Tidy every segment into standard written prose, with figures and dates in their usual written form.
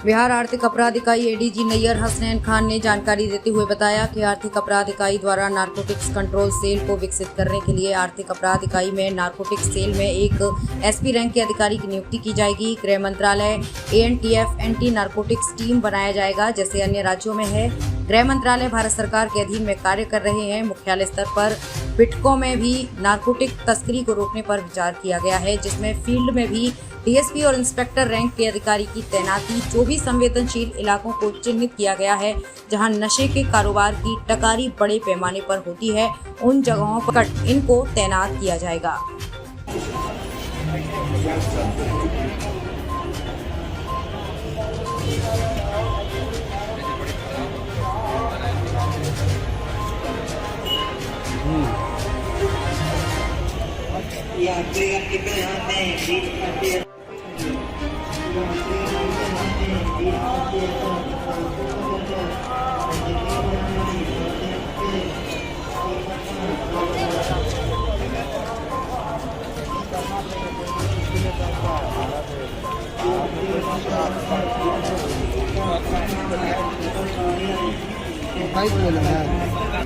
बिहार आर्थिक अपराध इकाई एडीजी नैयर हसनैन खान ने जानकारी देते हुए बताया कि आर्थिक अपराध इकाई द्वारा नारकोटिक्स कंट्रोल सेल को विकसित करने के लिए आर्थिक अपराध इकाई में नारकोटिक्स सेल में एक एसपी रैंक के अधिकारी की नियुक्ति की जाएगी। गृह मंत्रालय एएनटीएफ एंटी नारकोटिक्स टीम बनाया जाएगा, जैसे अन्य राज्यों में है। गृह मंत्रालय भारत सरकार के अधीन में कार्य कर रहे हैं। मुख्यालय स्तर पर बिटको में भी नारकोटिक तस्करी को रोकने पर विचार किया गया है, जिसमें फील्ड में भी डीएसपी और इंस्पेक्टर रैंक के अधिकारी की तैनाती। जो भी संवेदनशील इलाकों को चिन्हित किया गया है जहां नशे के कारोबार की टकारी बड़े पैमाने पर होती है, उन जगहों पर इनको तैनात किया जाएगा।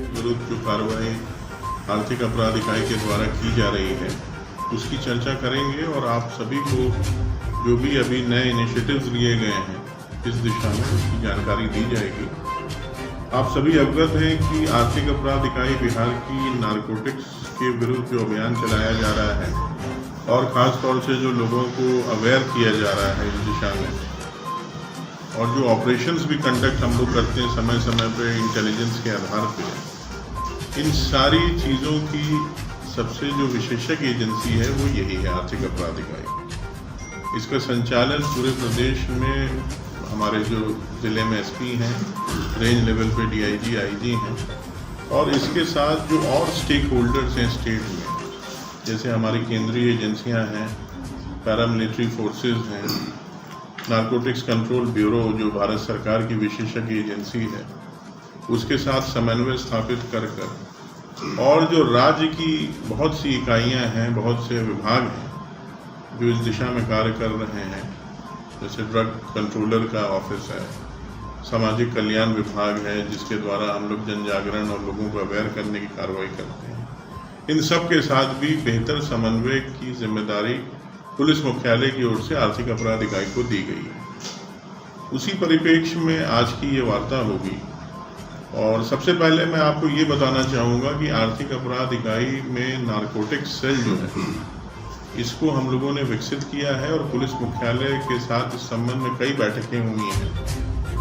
विरुद्ध जो कार्रवाई आर्थिक अपराध इकाई के द्वारा की जा रही है उसकी चर्चा करेंगे और आप सभी को जो भी अभी नए इनिशिएटिव्स लिए गए हैं इस दिशा में उसकी जानकारी दी जाएगी। आप सभी अवगत हैं कि आर्थिक अपराध इकाई बिहार की नारकोटिक्स के विरुद्ध जो अभियान चलाया जा रहा है और ख़ास तौर से जो लोगों को अवेयर किया जा रहा है इस दिशा में, और जो ऑपरेशंस भी कंडक्ट हम लोग करते हैं समय समय पे इंटेलिजेंस के आधार पे, इन सारी चीज़ों की सबसे जो विशेषज्ञ एजेंसी है वो यही है आर्थिक अपराध इकाई। इसका संचालन पूरे प्रदेश में हमारे जो ज़िले में एसपी हैं, रेंज लेवल पे डीआईजी आईजी हैं, और इसके साथ जो और स्टेक होल्डर्स हैं स्टेट में, जैसे हमारी केंद्रीय एजेंसियां हैं, पैरामिलिट्री फोर्सेस हैं, नारकोटिक्स कंट्रोल ब्यूरो जो भारत सरकार की विशेषज्ञ एजेंसी है, उसके साथ समन्वय स्थापित कर और जो राज्य की बहुत सी इकाइयां हैं, बहुत से विभाग हैं जो इस दिशा में कार्य कर रहे हैं, जैसे ड्रग कंट्रोलर का ऑफिस है, सामाजिक कल्याण विभाग है जिसके द्वारा हम लोग जन जागरण और लोगों को अवेयर करने की कार्रवाई करते हैं। इन सब के साथ भी बेहतर समन्वय की जिम्मेदारी पुलिस मुख्यालय की ओर से आर्थिक अपराध इकाई को दी गई है। उसी परिप्रेक्ष्य में आज की ये वार्ता होगी। और सबसे पहले मैं आपको ये बताना चाहूँगा कि आर्थिक अपराध इकाई में नारकोटिक्स सेल जो है इसको हम लोगों ने विकसित किया है और पुलिस मुख्यालय के साथ इस संबंध में कई बैठकें हुई हैं,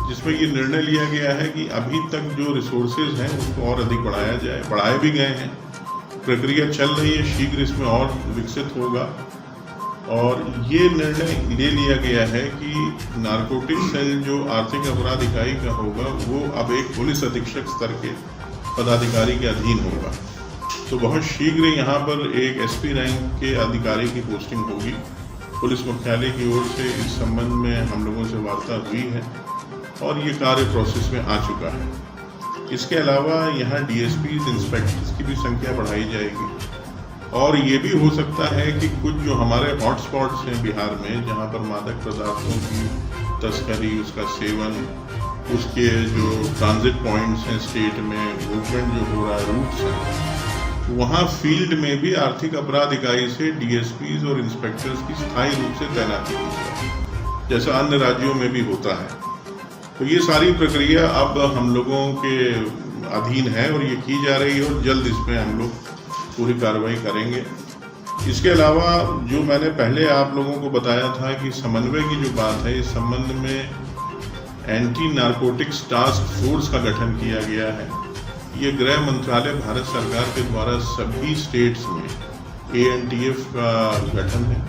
जिसमें ये निर्णय लिया गया है कि अभी तक जो रिसोर्सेज हैं उसको और अधिक बढ़ाया जाए। बढ़ाए भी गए हैं, प्रक्रिया चल रही है, शीघ्र इसमें और विकसित होगा। और ये निर्णय ले लिया गया है कि नारकोटिक सेल जो आर्थिक अपराध इकाई का होगा वो अब एक पुलिस अधीक्षक स्तर के पदाधिकारी के अधीन होगा। तो बहुत शीघ्र यहाँ पर एक एसपी रैंक के अधिकारी की पोस्टिंग होगी। पुलिस मुख्यालय की ओर से इस संबंध में हम लोगों से वार्ता हुई है और ये कार्य प्रोसेस में आ चुका है। इसके अलावा यहाँ डीएसपी इंस्पेक्टर्स की भी संख्या बढ़ाई जाएगी। और ये भी हो सकता है कि कुछ जो हमारे हॉटस्पॉट्स हैं बिहार में, जहाँ पर मादक पदार्थों की तस्करी, उसका सेवन, उसके जो ट्रांजिट पॉइंट्स हैं स्टेट में, मूवमेंट जो हो रहा है, रूट्स हैं, वहाँ फील्ड में भी आर्थिक अपराध इकाई से डीएसपीज और इंस्पेक्टर्स की स्थायी रूप से तैनाती की जाए, जैसा अन्य राज्यों में भी होता है। तो ये सारी प्रक्रिया अब हम लोगों के अधीन है और ये की जा रही है और जल्द इसमें हम लोग पूरी कार्रवाई करेंगे। इसके अलावा जो मैंने पहले आप लोगों को बताया था कि समन्वय की जो बात है, इस संबंध में एंटी नारकोटिक्स टास्क फोर्स का गठन किया गया है। ये गृह मंत्रालय भारत सरकार के द्वारा सभी स्टेट्स में एएनटीएफ का गठन है।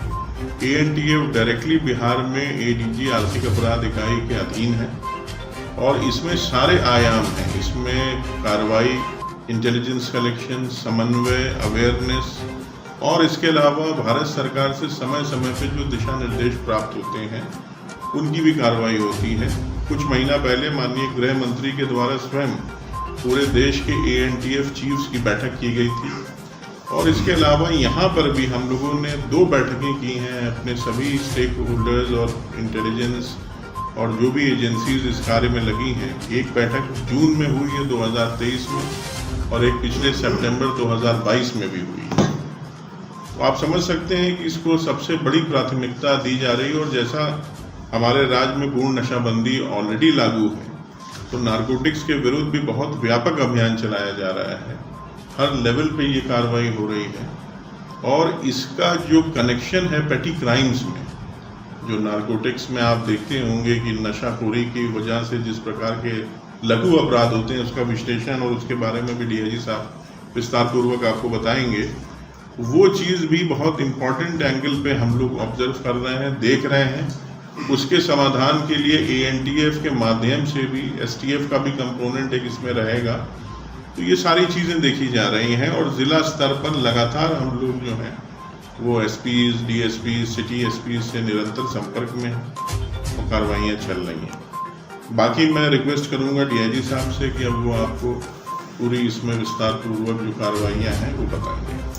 एएनटीएफ डायरेक्टली बिहार में एडीजी आर्थिक अपराध इकाई के अधीन है और इसमें सारे आयाम हैं। इसमें कार्रवाई, इंटेलिजेंस कलेक्शन, समन्वय, अवेयरनेस, और इसके अलावा भारत सरकार से समय समय पे जो दिशा निर्देश प्राप्त होते हैं उनकी भी कार्रवाई होती है। कुछ महीना पहले माननीय गृह मंत्री के द्वारा स्वयं पूरे देश के एएनटीएफ चीफ्स की बैठक की गई थी और इसके अलावा यहाँ पर भी हम लोगों ने 2 बैठकें की हैं अपने सभी स्टेक होल्डर्स और इंटेलिजेंस और जो भी एजेंसीज इस कार्य में लगी हैं। एक बैठक जून में हुई है 2023 में और एक पिछले सितंबर 2022 में भी हुई है। तो आप समझ सकते हैं कि इसको सबसे बड़ी प्राथमिकता दी जा रही है। और जैसा हमारे राज्य में पूर्ण नशाबंदी ऑलरेडी लागू है, तो नारकोटिक्स के विरुद्ध भी बहुत व्यापक अभियान चलाया जा रहा है। हर लेवल पे ये कार्रवाई हो रही है और इसका जो कनेक्शन है पेटी क्राइम्स में, जो नारकोटिक्स में आप देखते होंगे कि नशाखोरी की वजह से जिस प्रकार के लघु अपराध होते हैं, उसका विश्लेषण और उसके बारे में भी डीआईजी साहब विस्तार पूर्वक आपको बताएंगे। वो चीज़ भी बहुत इम्पॉर्टेंट एंगल पे हम लोग ऑब्जर्व कर रहे हैं, देख रहे हैं। उसके समाधान के लिए एएनटीएफ के माध्यम से भी एसटीएफ का भी कंपोनेंट एक इसमें रहेगा। तो ये सारी चीज़ें देखी जा रही हैं और ज़िला स्तर पर लगातार हम लोग जो हैं वो एसपीज, डीएसपीज, सिटी एसपीज से निरंतर संपर्क में और कार्रवाइयाँ चल रही हैं। बाकी मैं रिक्वेस्ट करूँगा डीआईजी साहब से कि अब वो आपको पूरी इसमें विस्तार पूर्वक जो कार्रवाइयाँ हैं वो बताएंगे।